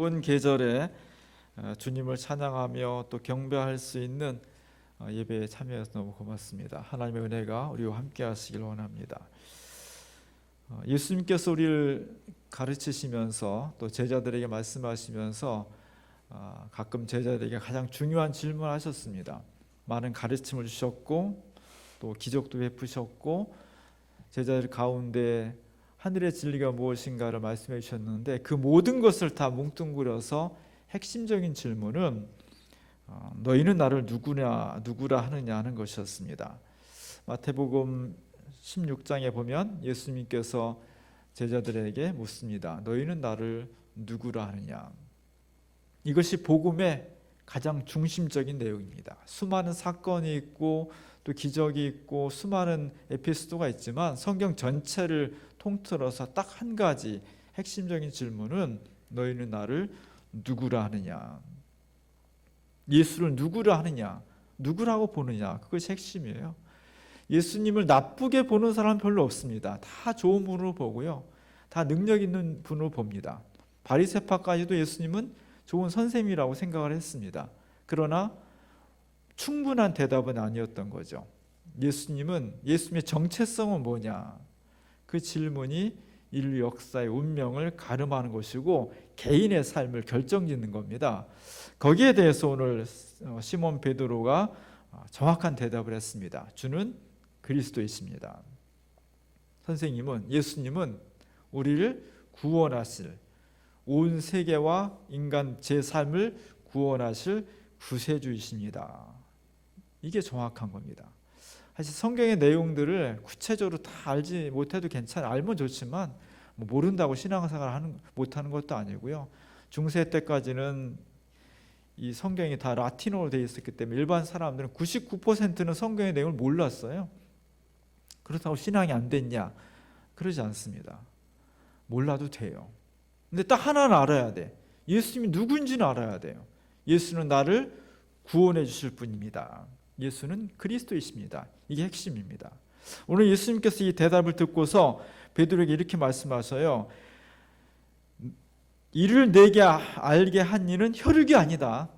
좁은 계절에 주님을 찬양하며 또 경배할 수 있는 예배에 참여해서 너무 고맙습니다. 하나님의 은혜가 우리와 함께 하시길 원합니다. 예수님께서 우리를 가르치시면서 또 제자들에게 말씀하시면서 가끔 제자들에게 가장 중요한 질문을 하셨습니다. 많은 가르침을 주셨고 또 기적도 베푸셨고 제자들 가운데 하늘의 진리가 무엇인가를 말씀해 주셨는데 그 모든 것을 다 뭉뚱그려서 핵심적인 질문은 너희는 나를 누구라 하느냐 하는 것이었습니다. 마태복음 16장에 보면 예수님께서 제자들에게 묻습니다. 너희는 나를 누구라 하느냐. 이것이 복음의 가장 중심적인 내용입니다. 수많은 사건이 있고 또 기적이 있고 수많은 에피소드가 있지만 성경 전체를 통틀어서 딱 한 가지 핵심적인 질문은 너희는 나를 누구라 하느냐. 예수를 누구라 하느냐, 누구라고 보느냐, 그것이 핵심이에요. 예수님을 나쁘게 보는 사람은 별로 없습니다. 다 좋은 분으로 보고요, 다 능력 있는 분으로 봅니다. 바리새파까지도 예수님은 좋은 선생님이라고 생각을 했습니다. 그러나 충분한 대답은 아니었던 거죠. 예수님의 정체성은 뭐냐? 그 질문이 인류 역사의 운명을 가름하는 것이고 개인의 삶을 결정짓는 겁니다. 거기에 대해서 오늘 시몬 베드로가 정확한 대답을 했습니다. 주는 그리스도이십니다. 예수님은 우리를 구원하실, 온 세계와 인간 제 삶을 구원하실 구세주이십니다. 이게 정확한 겁니다. 사실 성경의 내용들을 구체적으로 다 알지 못해도 괜찮아요. 알면 좋지만 모른다고 신앙생활 못하는 것도 아니고요. 중세 때까지는 이 성경이 다 라틴어로 되어 있었기 때문에 일반 사람들은 99%는 성경의 내용을 몰랐어요. 그렇다고 신앙이 안 됐냐? 그러지 않습니다. 몰라도 돼요. 근데 딱 하나는 알아야 돼. 예수님이 누구인지는 알아야 돼요. 예수는 나를 구원해 주실 분입니다. 예수는 그리스도이십니다. 이게 핵심입니다. 오늘 예수님께서 이 대답을 듣고서 베드로에게 이렇게 말씀하셔요. 이를 내게 알게 한 이는 혈육이 아니다.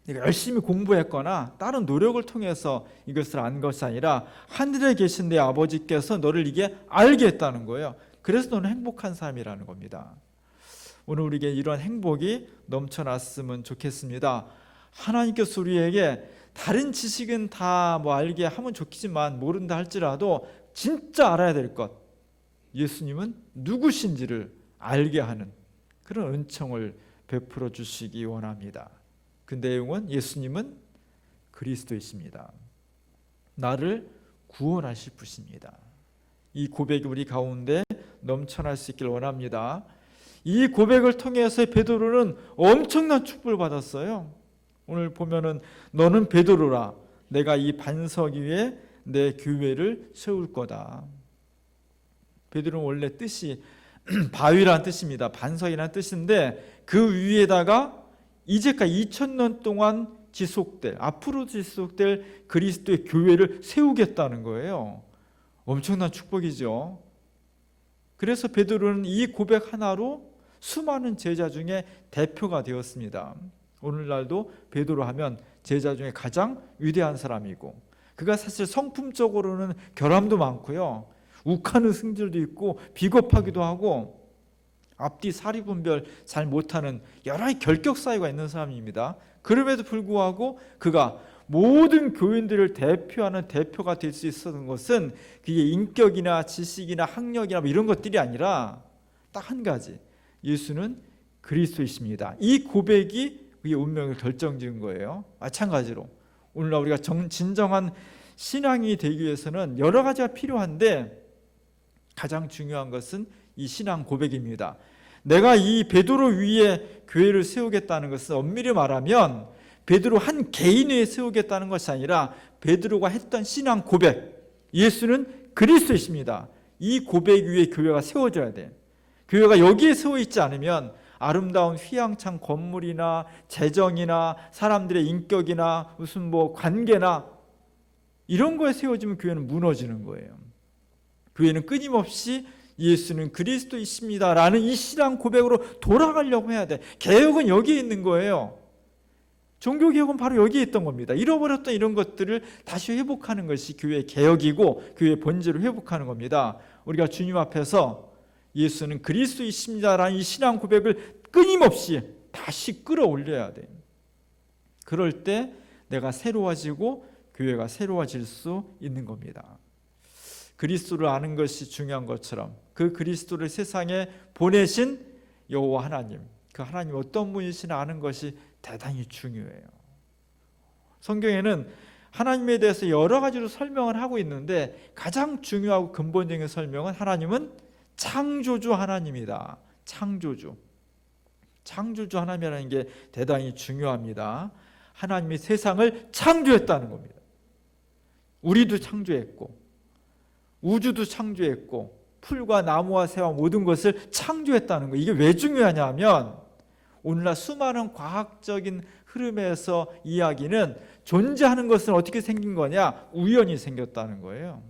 네가 열심히 공부했거나 다른 노력을 통해서 이것을 안 것이 아니라 하늘에 계신 내 아버지께서 너를 이게 알게 했다는 거예요. 그래서 너는 행복한 삶이라는 겁니다. 오늘 우리에게 이런 행복이 넘쳐났으면 좋겠습니다. 하나님께서 우리에게 다른 지식은 다 알게 하면 좋겠지만 모른다 할지라도 진짜 알아야 될 것, 예수님은 누구신지를 알게 하는 그런 은총을 베풀어 주시기 원합니다. 그 내용은 예수님은 그리스도이십니다. 나를 구원하실 분입니다. 이 고백이 우리 가운데 넘쳐날 수 있길 원합니다. 이 고백을 통해서 베드로는 엄청난 축복을 받았어요. 오늘 보면은 너는 베드로라, 내가 이 반석 위에 내 교회를 세울 거다. 베드로는 원래 뜻이 바위라는 뜻입니다. 반석이라는 뜻인데 그 위에다가 이제까지 2000년 동안 앞으로 지속될 그리스도의 교회를 세우겠다는 거예요. 엄청난 축복이죠. 그래서 베드로는 이 고백 하나로 수많은 제자 중에 대표가 되었습니다. 오늘날도 베드로 하면 제자 중에 가장 위대한 사람이고, 그가 사실 성품적으로는 결함도 많고요, 욱하는 승질도 있고 비겁하기도 하고 앞뒤 사리분별 잘 못하는 여러 가지 결격 사유가 있는 사람입니다. 그럼에도 불구하고 그가 모든 교인들을 대표하는 대표가 될 수 있었던 것은 그게 인격이나 지식이나 학력이나 이런 것들이 아니라 딱 한 가지, 예수는 그리스도이십니다. 이 고백이 그의 운명을 결정지은 거예요. 마찬가지로 오늘날 우리가 진정한 신앙이 되기 위해서는 여러 가지가 필요한데 가장 중요한 것은 이 신앙 고백입니다. 내가 이 베드로 위에 교회를 세우겠다는 것은 엄밀히 말하면 베드로 한 개인 위에 세우겠다는 것이 아니라 베드로가 했던 신앙 고백, 예수는 그리스도이십니다. 이 고백 위에 교회가 세워져야 돼. 교회가 여기에 세워 있지 않으면 아름다운 휘황찬 건물이나 재정이나 사람들의 인격이나 무슨 관계나 이런 거에 세워지면 교회는 무너지는 거예요. 교회는 끊임없이 예수는 그리스도이십니다 라는 이 신앙 고백으로 돌아가려고 해야 돼. 개혁은 여기에 있는 거예요. 종교개혁은 바로 여기에 있던 겁니다. 잃어버렸던 이런 것들을 다시 회복하는 것이 교회의 개혁이고 교회의 본질을 회복하는 겁니다. 우리가 주님 앞에서 예수는 그리스도이십니다 라는 이 신앙 고백을 끊임없이 다시 끌어올려야 돼. 그럴 때 내가 새로워지고 교회가 새로워질 수 있는 겁니다. 그리스도를 아는 것이 중요한 것처럼 그 그리스도를 세상에 보내신 여호와 하나님, 그 하나님 어떤 분이시나 아는 것이 대단히 중요해요. 성경에는 하나님에 대해서 여러 가지로 설명을 하고 있는데 가장 중요하고 근본적인 설명은 하나님은 창조주 하나님이다. 창조주 하나님이라는 게 대단히 중요합니다. 하나님이 세상을 창조했다는 겁니다. 우리도 창조했고 우주도 창조했고 풀과 나무와 새와 모든 것을 창조했다는 거예요. 이게 왜 중요하냐 하면 오늘날 수많은 과학적인 흐름에서 이야기는 존재하는 것은 어떻게 생긴 거냐? 우연히 생겼다는 거예요.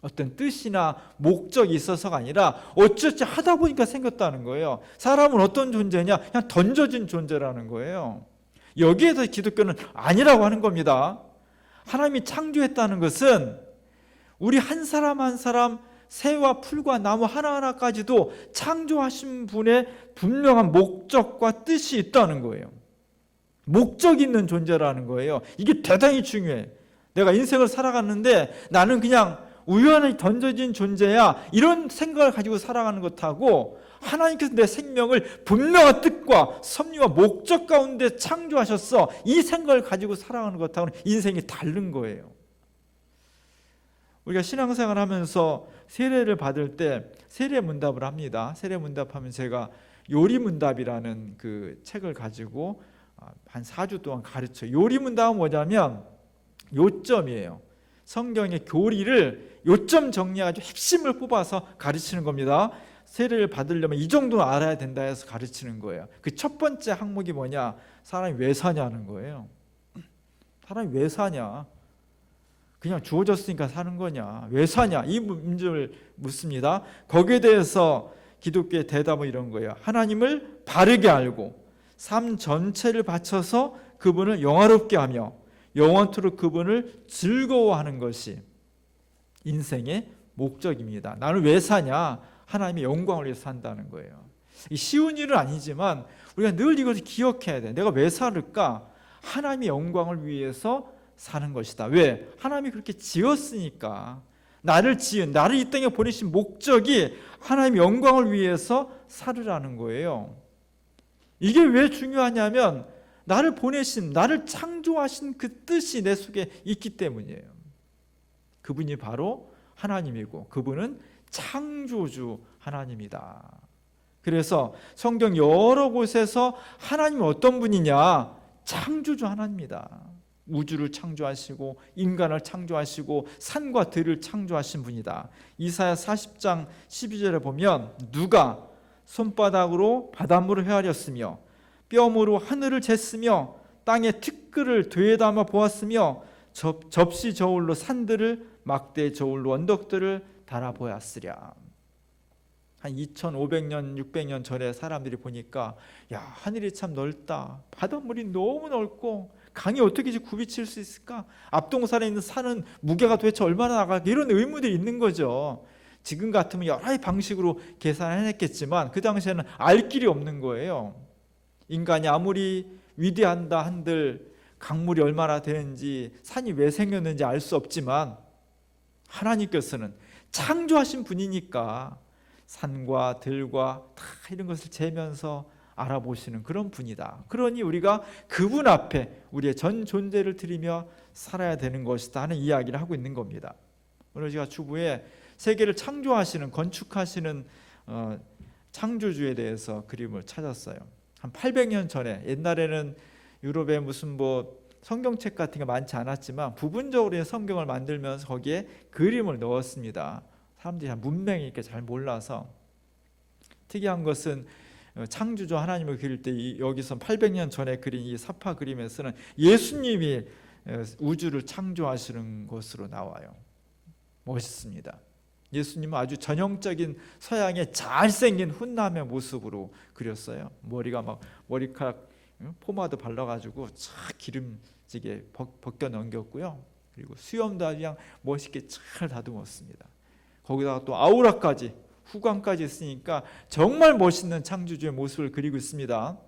어떤 뜻이나 목적이 있어서가 아니라 어쩌지 하다 보니까 생겼다는 거예요. 사람은 어떤 존재냐? 그냥 던져진 존재라는 거예요. 여기에서 기독교는 아니라고 하는 겁니다. 하나님이 창조했다는 것은 우리 한 사람 한 사람 새와 풀과 나무 하나하나까지도 창조하신 분의 분명한 목적과 뜻이 있다는 거예요. 목적이 있는 존재라는 거예요. 이게 대단히 중요해. 내가 인생을 살아갔는데 나는 그냥 우연히 던져진 존재야 이런 생각을 가지고 살아가는 것하고 하나님께서 내 생명을 분명한 뜻과 섭리와 목적 가운데 창조하셨어 이 생각을 가지고 살아가는 것하고는 인생이 다른 거예요. 우리가 신앙생활 하면서 세례를 받을 때 세례 문답을 합니다. 세례 문답하면 제가 요리 문답이라는 그 책을 가지고 한 4주 동안 가르쳐요. 요리 문답은 뭐냐면 요점이에요. 성경의 교리를 요점 정리해가지고 핵심을 뽑아서 가르치는 겁니다. 세례를 받으려면 이 정도는 알아야 된다 해서 가르치는 거예요. 그 첫 번째 항목이 뭐냐? 사람이 왜 사냐는 거예요. 사람이 왜 사냐? 그냥 주어졌으니까 사는 거냐? 왜 사냐? 이 문제를 묻습니다. 거기에 대해서 기독교의 대답은 이런 거예요. 하나님을 바르게 알고 삶 전체를 바쳐서 그분을 영화롭게 하며 영원토록 그분을 즐거워하는 것이 인생의 목적입니다. 나는 왜 사냐? 하나님의 영광을 위해서 산다는 거예요. 쉬운 일은 아니지만 우리가 늘 이것을 기억해야 돼. 내가 왜 살을까? 하나님의 영광을 위해서 사는 것이다. 왜? 하나님이 그렇게 지었으니까. 나를 이 땅에 보내신 목적이 하나님의 영광을 위해서 살으라는 거예요. 이게 왜 중요하냐면 나를 보내신, 나를 창조하신 그 뜻이 내 속에 있기 때문이에요. 그분이 바로 하나님이고 그분은 창조주 하나님이다. 그래서 성경 여러 곳에서 하나님은 어떤 분이냐? 창조주 하나님이다. 우주를 창조하시고 인간을 창조하시고 산과 들을 창조하신 분이다. 이사야 40장 12절에 보면 누가 손바닥으로 바닷물을 헤아렸으며 뼘으로 하늘을 쟀으며 땅의 티끌을 되담아 보았으며 접시 저울로 산들을 막대 저울로 언덕들을 달아보았으랴. 한 2500년 600년 전에 사람들이 보니까 야 하늘이 참 넓다. 바닷물이 너무 넓고 강이 어떻게 굽이칠 수 있을까? 앞동산에 있는 산은 무게가 도대체 얼마나 나갈까? 이런 의문들이 있는 거죠. 지금 같으면 여러 가지 방식으로 계산해냈겠지만 그 당시에는 알 길이 없는 거예요. 인간이 아무리 위대한다 한들 강물이 얼마나 되는지 산이 왜 생겼는지 알 수 없지만 하나님께서는 창조하신 분이니까 산과 들과 다 이런 것을 재면서 알아보시는 그런 분이다. 그러니 우리가 그분 앞에 우리의 전 존재를 드리며 살아야 되는 것이다 하는 이야기를 하고 있는 겁니다. 오늘 제가 주부에 세계를 창조하시는 건축하시는 창조주에 대해서 그림을 찾았어요. 한 800년 전에 옛날에는 유럽에 무슨 성경책 같은 게 많지 않았지만 부분적으로 성경을 만들면서 거기에 그림을 넣었습니다. 사람들이 문맹이 이렇게 잘 몰라서. 특이한 것은 창조주 하나님을 그릴 때 여기서 800년 전에 그린 이 사파 그림에서는 예수님이 우주를 창조하시는 것으로 나와요. 멋있습니다. 예수님은 아주 전형적인 서양의 잘생긴 훈남의 모습으로 그렸어요. 머리가 막 머리카락 포마드 발라가지고 착 기름지게 벗겨 넘겼고요. 그리고 수염도 아주 그냥 멋있게 잘 다듬었습니다. 거기다가 또 아우라까지, 후광까지 있으니까 정말 멋있는 창조주의 모습을 그리고 있습니다.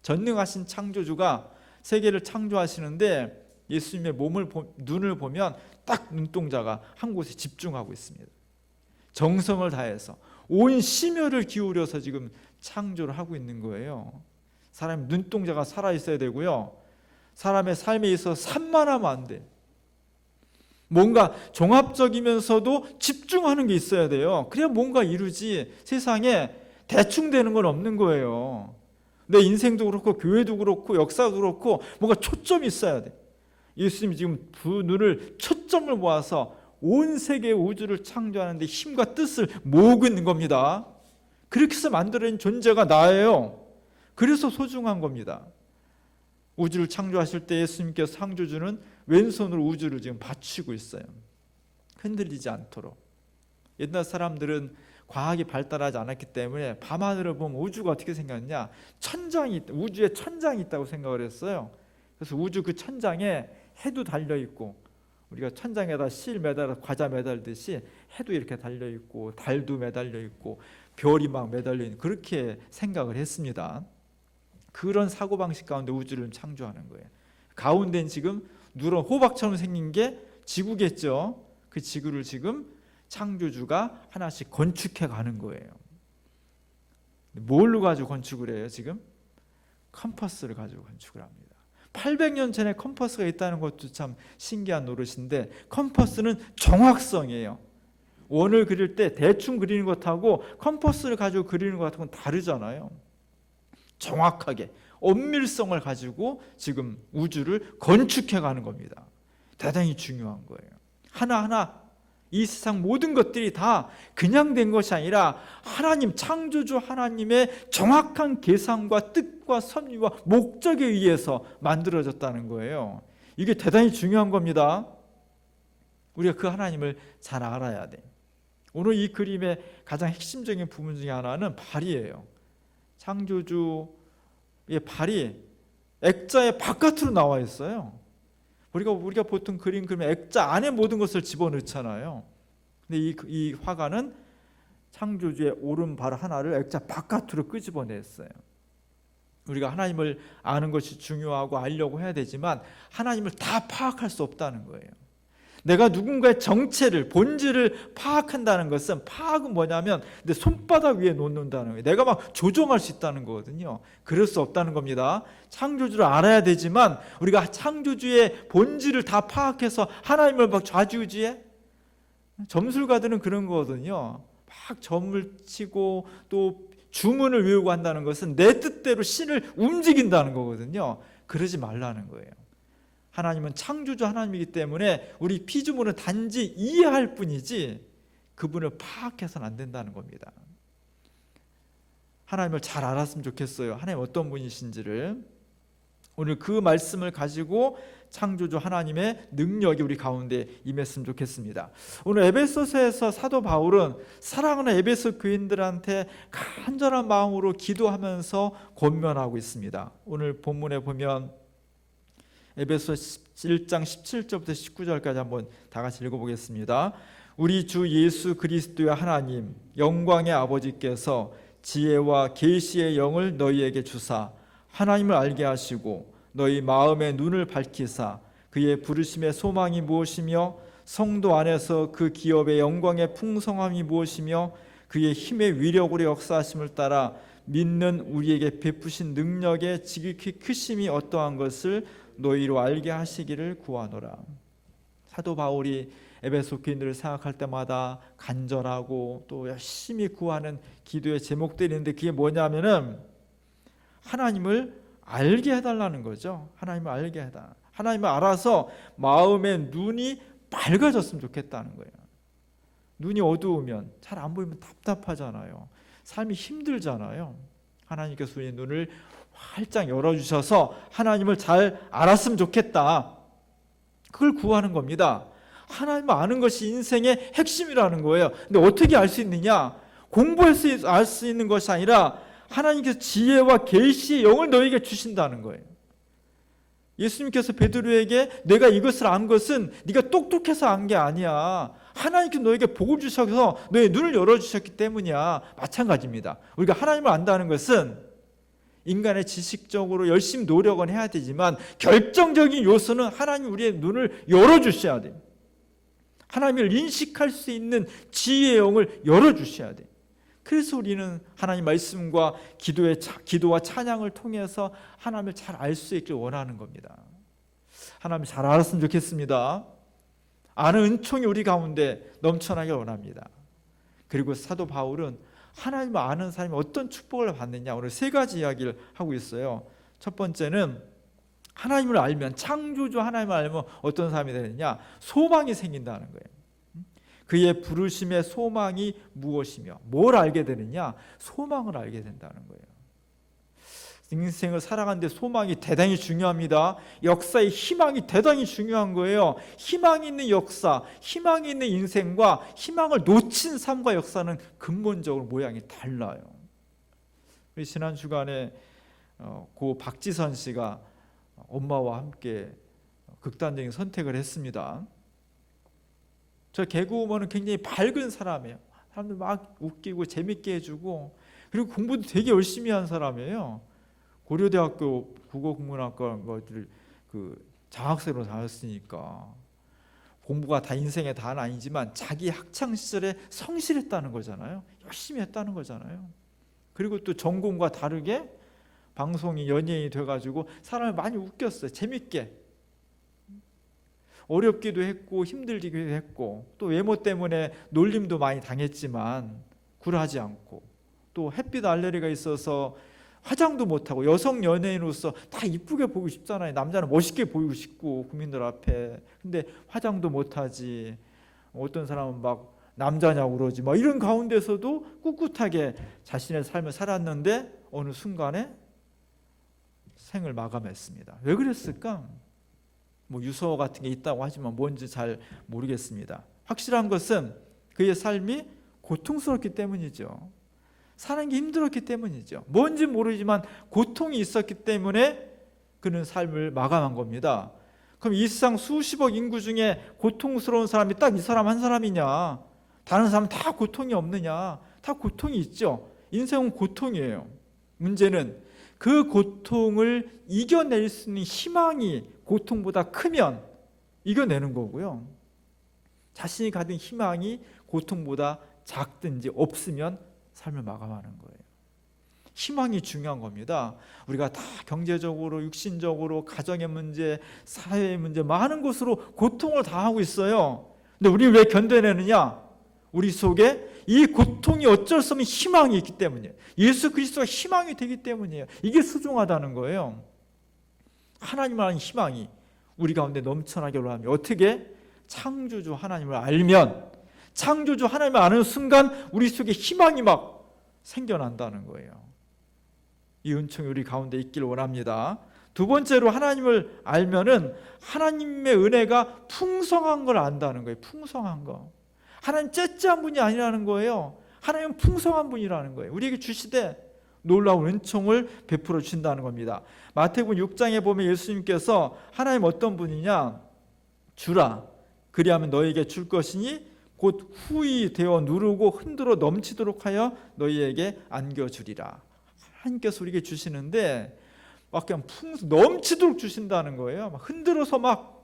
전능하신 창조주가 세계를 창조하시는데 예수님의 눈을 보면 딱 눈동자가 한 곳에 집중하고 있습니다. 정성을 다해서 온 심혈을 기울여서 지금 창조를 하고 있는 거예요. 사람의 눈동자가 살아있어야 되고요. 사람의 삶에 있어서 산만하면 안 돼. 뭔가 종합적이면서도 집중하는 게 있어야 돼요. 그래야 뭔가 이루지. 세상에 대충 되는 건 없는 거예요. 내 인생도 그렇고 교회도 그렇고 역사도 그렇고 뭔가 초점이 있어야 돼. 예수님이 지금 두 눈을 초점을 모아서 온 세계 우주를 창조하는 데 힘과 뜻을 모으고 있는 겁니다. 그렇게 해서 만들어진 존재가 나예요. 그래서 소중한 겁니다. 우주를 창조하실 때 예수님께서 창조주는 왼손으로 우주를 지금 받치고 있어요. 흔들리지 않도록. 옛날 사람들은 과학이 발달하지 않았기 때문에 밤하늘을 보면 우주가 어떻게 생겼냐, 우주에 천장이 있다고 생각을 했어요. 그래서 우주 그 천장에 해도 달려있고, 우리가 천장에다 실 매달아 과자 매달듯이 해도 이렇게 달려있고 달도 매달려있고 별이 막 매달려있는, 그렇게 생각을 했습니다. 그런 사고방식 가운데 우주를 창조하는 거예요. 가운데는 지금 누런 호박처럼 생긴 게 지구겠죠. 그 지구를 지금 창조주가 하나씩 건축해 가는 거예요. 뭘로 가지고 건축을 해요? 지금 컴퍼스를 가지고 건축을 합니다. 800년 전에 컴퍼스가 있다는 것도 참 신기한 노릇인데, 컴퍼스는 정확성이에요. 원을 그릴 때 대충 그리는 것하고 컴퍼스를 가지고 그리는 것하고는 다르잖아요. 정확하게 엄밀성을 가지고 지금 우주를 건축해 가는 겁니다. 대단히 중요한 거예요. 하나하나 이 세상 모든 것들이 다 그냥 된 것이 아니라 하나님, 창조주 하나님의 정확한 계산과 뜻과 섭리와 목적에 의해서 만들어졌다는 거예요. 이게 대단히 중요한 겁니다. 우리가 그 하나님을 잘 알아야 돼. 오늘 이 그림의 가장 핵심적인 부분 중에 하나는 발이에요. 창조주의 발이 액자의 바깥으로 나와 있어요. 우리가 보통 그림 그리면 액자 안에 모든 것을 집어넣잖아요. 근데 이 화가는 창조주의 오른발 하나를 액자 바깥으로 끄집어냈어요. 우리가 하나님을 아는 것이 중요하고 알려고 해야 되지만 하나님을 다 파악할 수 없다는 거예요. 내가 누군가의 정체를, 본질을 파악한다는 것은, 파악은 뭐냐면 내 손바닥 위에 놓는다는 거예요. 내가 막 조종할 수 있다는 거거든요. 그럴 수 없다는 겁니다. 창조주를 알아야 되지만 우리가 창조주의 본질을 다 파악해서 하나님을 막 좌지우지해? 점술가들은 그런 거거든요. 막 점을 치고 또 주문을 외우고 한다는 것은 내 뜻대로 신을 움직인다는 거거든요. 그러지 말라는 거예요. 하나님은 창조주 하나님이기 때문에 우리 피조물은 단지 이해할 뿐이지 그분을 파악해서는 안 된다는 겁니다. 하나님을 잘 알았으면 좋겠어요. 하나님 어떤 분이신지를. 오늘 그 말씀을 가지고 창조주 하나님의 능력이 우리 가운데 임했으면 좋겠습니다. 오늘 에베소서에서 사도 바울은 사랑하는 에베소 교인들한테 간절한 마음으로 기도하면서 권면하고 있습니다. 오늘 본문에 보면 에베소 1장 17절부터 19절까지 한번 다 같이 읽어보겠습니다. 우리 주 예수 그리스도의 하나님, 영광의 아버지께서 지혜와 계시의 영을 너희에게 주사 하나님을 알게 하시고 너희 마음의 눈을 밝히사 그의 부르심의 소망이 무엇이며 성도 안에서 그 기업의 영광의 풍성함이 무엇이며 그의 힘의 위력으로 역사하심을 따라 믿는 우리에게 베푸신 능력의 지극히 크심이 어떠한 것을 너희로 알게 하시기를 구하노라. 사도 바울이 에베소 교인들을 생각할 때마다 간절하고 또 열심히 구하는 기도의 제목들이 있는데, 그게 뭐냐면은 하나님을 알게 해달라는 거죠. 하나님을 알게 해달라. 하나님을 알아서 마음의 눈이 밝아졌으면 좋겠다는 거예요. 눈이 어두우면, 잘 안 보이면 답답하잖아요. 삶이 힘들잖아요. 하나님께서 우리의 눈을 활짝 열어주셔서 하나님을 잘 알았으면 좋겠다. 그걸 구하는 겁니다. 하나님을 아는 것이 인생의 핵심이라는 거예요. 근데 어떻게 알 수 있느냐? 공부해서 알 수 있는 것이 아니라 하나님께서 지혜와 계시의 영을 너에게 주신다는 거예요. 예수님께서 베드로에게 내가 이것을 안 것은 네가 똑똑해서 안 게 아니야. 하나님께서 너에게 복을 주셔서 너의 눈을 열어주셨기 때문이야. 마찬가지입니다. 우리가 하나님을 안다는 것은 인간의 지식적으로 열심히 노력은 해야 되지만 결정적인 요소는 하나님 우리의 눈을 열어주셔야 돼요. 하나님을 인식할 수 있는 지혜의 영을 열어주셔야 돼요. 그래서 우리는 하나님 말씀과 기도와 찬양을 통해서 하나님을 잘 알 수 있길 원하는 겁니다. 하나님 잘 알았으면 좋겠습니다. 아는 은총이 우리 가운데 넘쳐나길 원합니다. 그리고 사도 바울은 하나님을 아는 사람이 어떤 축복을 받느냐, 오늘 세 가지 이야기를 하고 있어요. 첫 번째는 하나님을 알면, 창조주 하나님을 알면 어떤 사람이 되느냐? 소망이 생긴다는 거예요. 그의 부르심의 소망이 무엇이며 뭘 알게 되느냐? 소망을 알게 된다는 거예요. 인생을 살아가는데 소망이 대단히 중요합니다. 역사의 희망이 대단히 중요한 거예요. 희망이 있는 역사, 희망이 있는 인생과 희망을 놓친 삶과 역사는 근본적으로 모양이 달라요. 우리 지난 주간에 고 박지선 씨가 엄마와 함께 극단적인 선택을 했습니다. 저 개그우먼은 굉장히 밝은 사람이에요. 사람들 막 웃기고 재밌게 해주고, 그리고 공부도 되게 열심히 한 사람이에요. 고려대학교 국어국문학과 그 장학생으로 다녔으니까 공부가 다 인생의 다는 아니지만 자기 학창 시절에 성실했다는 거잖아요. 열심히 했다는 거잖아요. 그리고 또 전공과 다르게 방송이 연예인이 돼가지고 사람을 많이 웃겼어요. 재밌게. 어렵기도 했고 힘들기도 했고, 또 외모 때문에 놀림도 많이 당했지만 굴하지 않고, 또 햇빛 알레르기가 있어서 화장도 못하고, 여성 연예인으로서 다 이쁘게 보이고 싶잖아요. 남자는 멋있게 보이고 싶고 국민들 앞에. 근데 화장도 못하지, 어떤 사람은 막 남자냐고 그러지, 막 이런 가운데서도 꿋꿋하게 자신의 삶을 살았는데 어느 순간에 생을 마감했습니다. 왜 그랬을까? 뭐 유서 같은 게 있다고 하지만 뭔지 잘 모르겠습니다. 확실한 것은 그의 삶이 고통스럽기 때문이죠. 사는 게 힘들었기 때문이죠. 뭔지 모르지만 고통이 있었기 때문에 그는 삶을 마감한 겁니다. 그럼 이 세상 수십억 인구 중에 고통스러운 사람이 딱 이 사람 한 사람이냐? 다른 사람은 다 고통이 없느냐? 다 고통이 있죠. 인생은 고통이에요. 문제는 그 고통을 이겨낼 수 있는 희망이 고통보다 크면 이겨내는 거고요. 자신이 가진 희망이 고통보다 작든지 없으면 삶을 마감하는 거예요. 희망이 중요한 겁니다. 우리가 다 경제적으로, 육신적으로, 가정의 문제, 사회의 문제, 많은 것으로 고통을 당하고 있어요. 근데 우리는 왜 견뎌내느냐? 우리 속에 이 고통이 어쩔 수 없는 희망이 있기 때문이에요. 예수 그리스도가 희망이 되기 때문이에요. 이게 소중하다는 거예요. 하나님을 아는 희망이 우리 가운데 넘쳐나게 하면 어떻게? 창조주 하나님을 알면, 창조주 하나님을 아는 순간 우리 속에 희망이 막 생겨난다는 거예요. 이 은총이 우리 가운데 있길 원합니다. 두 번째로 하나님을 알면은 하나님의 은혜가 풍성한 걸 안다는 거예요. 풍성한 거. 하나님 째째한 분이 아니라는 거예요. 하나님은 풍성한 분이라는 거예요. 우리에게 주시되 놀라운 은총을 베풀어 주신다는 겁니다. 마태복음 6장에 보면 예수님께서 하나님 어떤 분이냐? 주라, 그리하면 너에게 줄 것이니 곧 후히 되어 누르고 흔들어 넘치도록 하여 너희에게 안겨주리라. 하나님께서 우리에게 주시는데 막 그냥 넘치도록 주신다는 거예요. 막 흔들어서 막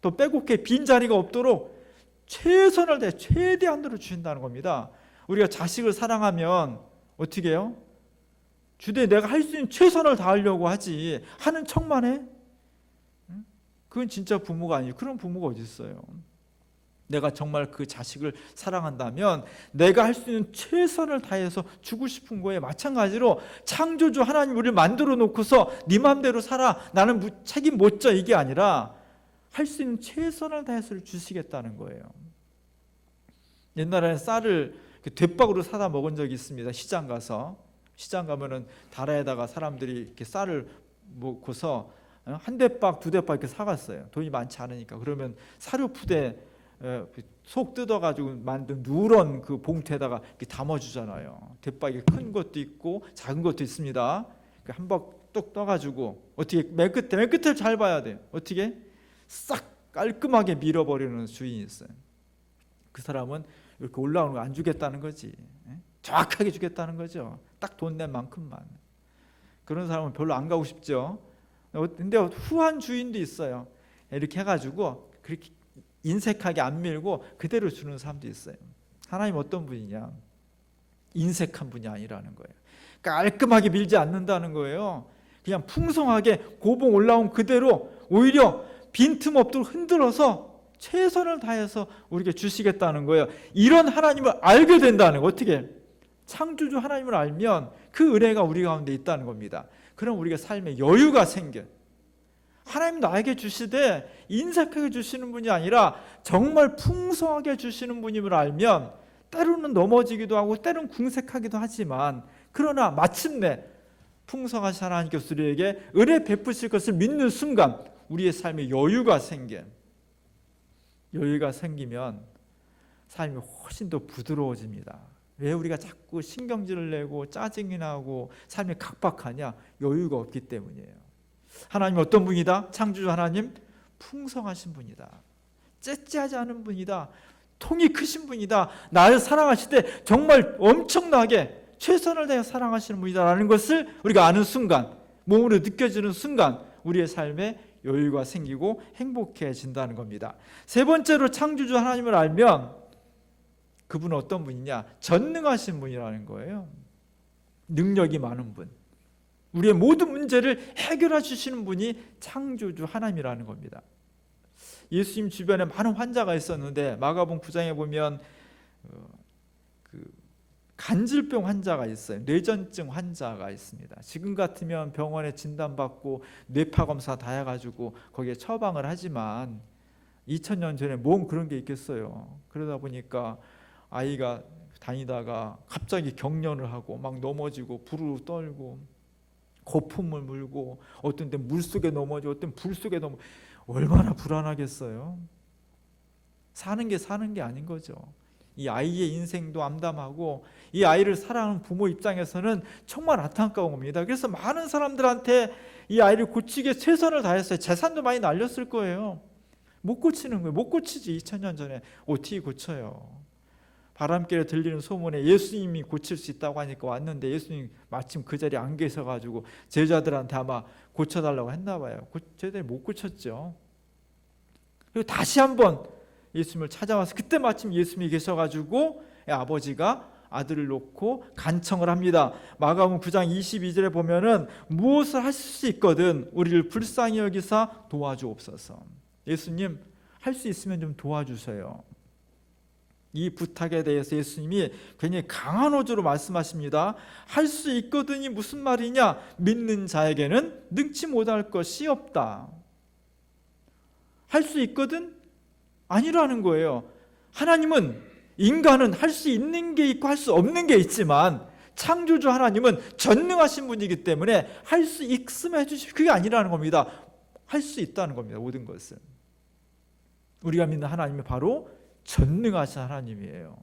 더 빼곡히 빈자리가 없도록 최선을 다해 최대한으로 주신다는 겁니다. 우리가 자식을 사랑하면 어떻게 해요? 주되 내가 할 수 있는 최선을 다하려고 하지, 하는 척만 해? 그건 진짜 부모가 아니에요. 그런 부모가 어디 있어요? 내가 정말 그 자식을 사랑한다면 내가 할 수 있는 최선을 다해서 주고 싶은 거에, 마찬가지로 창조주 하나님 우리를 만들어 놓고서 네 맘대로 살아, 나는 책임 못 져, 이게 아니라 할 수 있는 최선을 다해서 주시겠다는 거예요. 옛날에는 쌀을 대박으로 사다 먹은 적이 있습니다. 시장 가서. 시장 가면은 다라에다가 사람들이 이렇게 쌀을 먹고서 한 대박 두 대박 이렇게 사갔어요. 돈이 많지 않으니까. 그러면 사료 푸대 속 뜯어가지고 만든 누런 그 봉투에다가 이렇게 담아주잖아요. 대박이 큰 것도 있고 작은 것도 있습니다. 한 박 뚝 떠가지고 어떻게 맨 끝을 잘 봐야 돼요. 어떻게 싹 깔끔하게 밀어버리는 주인이 있어요. 그 사람은 이렇게 올라오는 거 안 주겠다는 거지. 정확하게 주겠다는 거죠. 딱 돈 낸 만큼만. 그런 사람은 별로 안 가고 싶죠. 근데 후한 주인도 있어요. 이렇게 해가지고 그렇게 인색하게 안 밀고 그대로 주는 사람도 있어요. 하나님 어떤 분이냐? 인색한 분이 아니라는 거예요. 깔끔하게 밀지 않는다는 거예요. 그냥 풍성하게 고봉 올라온 그대로 오히려 빈틈없도록 흔들어서 최선을 다해서 우리에게 주시겠다는 거예요. 이런 하나님을 알게 된다는 거. 어떻게? 창조주 하나님을 알면 그 은혜가 우리 가운데 있다는 겁니다. 그럼 우리가 삶에 여유가 생겨. 하나님 나에게 주시되 인색하게 주시는 분이 아니라 정말 풍성하게 주시는 분임을 알면 때로는 넘어지기도 하고 때로는 궁색하기도 하지만 그러나 마침내 풍성하신 하나님께서 우리에게 은혜 베푸실 것을 믿는 순간 우리의 삶에 여유가 생겨. 여유가 생기면 삶이 훨씬 더 부드러워집니다. 왜 우리가 자꾸 신경질을 내고 짜증이 나고 삶이 각박하냐? 여유가 없기 때문이에요. 하나님 어떤 분이다? 창조주 하나님 풍성하신 분이다. 째째하지 않은 분이다. 통이 크신 분이다. 나를 사랑하실 때 정말 엄청나게 최선을 다해 사랑하시는 분이다라는 것을 우리가 아는 순간, 몸으로 느껴지는 순간 우리의 삶에 여유가 생기고 행복해진다는 겁니다. 세 번째로 창조주 하나님을 알면 그분은 어떤 분이냐? 전능하신 분이라는 거예요. 능력이 많은 분. 우리의 모든 문제를 해결해 주시는 분이 창조주 하나님이라는 겁니다. 예수님 주변에 많은 환자가 있었는데 마가복음 9장에 보면 간질병 환자가 있어요. 뇌전증 환자가 있습니다. 지금 같으면 병원에 진단받고 뇌파 검사 다 해가지고 거기에 처방을 하지만 2000년 전에 뭔 그런 게 있겠어요. 그러다 보니까 아이가 다니다가 갑자기 경련을 하고 막 넘어지고 부르르 떨고 거품을 물고 어떤 때 물속에 넘어지고 어떤 때 불 속에 넘어지고 얼마나 불안하겠어요. 사는 게 아닌 거죠. 이 아이의 인생도 암담하고 이 아이를 사랑하는 부모 입장에서는 정말 안타까운 겁니다. 그래서 많은 사람들한테 이 아이를 고치기에 최선을 다했어요. 재산도 많이 날렸을 거예요. 못 고치는 거예요. 못 고치지. 2000년 전에 어떻게 고쳐요. 바람결에 들리는 소문에 예수님이 고칠 수 있다고 하니까 왔는데 예수님 마침 그 자리에 안 계셔가지고 제자들한테 아마 고쳐달라고 했나 봐요. 제자들이 못 고쳤죠. 그리고 다시 한번 예수님을 찾아와서 그때 마침 예수님이 계셔가지고 아버지가 아들을 놓고 간청을 합니다. 마가복음 9장 22절에 보면은 무엇을 하실 수 있거든 우리를 불쌍히 여기사 도와주옵소서. 예수님 할 수 있으면 좀 도와주세요. 이 부탁에 대해서 예수님이 굉장히 강한 어조로 말씀하십니다. 할 수 있거든이 무슨 말이냐? 믿는 자에게는 능치 못할 것이 없다. 할 수 있거든? 아니라는 거예요. 하나님은 인간은 할 수 있는 게 있고 할 수 없는 게 있지만 창조주 하나님은 전능하신 분이기 때문에 할 수 있으면 해주십시오. 그게 아니라는 겁니다. 할 수 있다는 겁니다. 모든 것을. 우리가 믿는 하나님이 바로 전능하신 하나님이에요.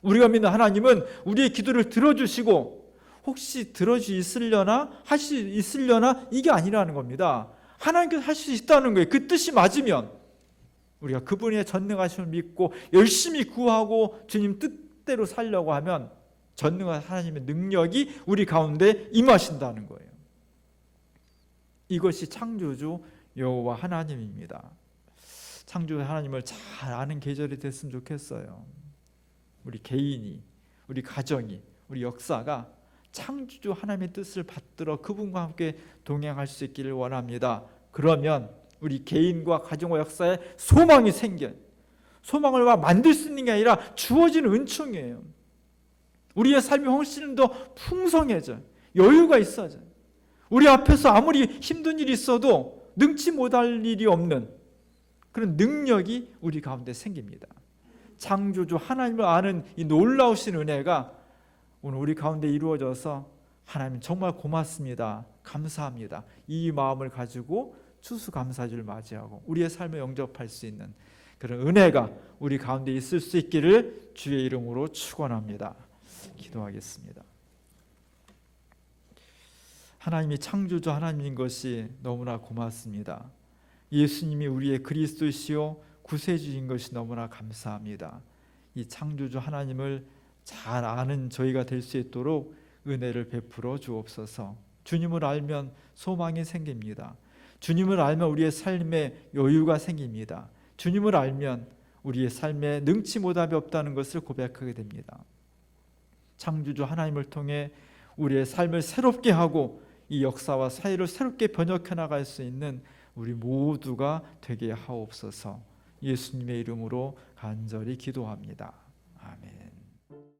우리가 믿는 하나님은 우리의 기도를 들어주시고 혹시 들어주시려나 할 수 있으려나 이게 아니라는 겁니다. 하나님께서 할 수 있다는 거예요. 그 뜻이 맞으면 우리가 그분의 전능하심을 믿고 열심히 구하고 주님 뜻대로 살려고 하면 전능한 하나님의 능력이 우리 가운데 임하신다는 거예요. 이것이 창조주 여호와 하나님입니다. 창조주 하나님을 잘 아는 계절이 됐으면 좋겠어요. 우리 개인이, 우리 가정이, 우리 역사가 창조주 하나님의 뜻을 받들어 그분과 함께 동행할 수 있기를 원합니다. 그러면 우리 개인과 가정과 역사에 소망이 생겨요. 소망을 막 만들 수 있는 게 아니라 주어지는 은총이에요. 우리의 삶이 훨씬 더 풍성해져요. 여유가 있어져요. 우리 앞에서 아무리 힘든 일이 있어도 능치 못할 일이 없는 그런 능력이 우리 가운데 생깁니다. 창조주 하나님을 아는 이 놀라우신 은혜가 오늘 우리 가운데 이루어져서 하나님 정말 고맙습니다. 감사합니다. 이 마음을 가지고 추수감사주를 맞이하고 우리의 삶에 영접할 수 있는 그런 은혜가 우리 가운데 있을 수 있기를 주의 이름으로 축원합니다. 기도하겠습니다. 하나님이 창조주 하나님인 것이 너무나 고맙습니다. 예수님이 우리의 그리스도시요 구세주인 것이 너무나 감사합니다. 이 창조주 하나님을 잘 아는 저희가 될 수 있도록 은혜를 베풀어 주옵소서. 주님을 알면 소망이 생깁니다. 주님을 알면 우리의 삶에 여유가 생깁니다. 주님을 알면 우리의 삶에 능치 못함이 없다는 것을 고백하게 됩니다. 창조주 하나님을 통해 우리의 삶을 새롭게 하고 이 역사와 사회를 새롭게 번역해 나갈 수 있는 우리 모두가 되게 하옵소서. 예수님의 이름으로 간절히 기도합니다. 아멘.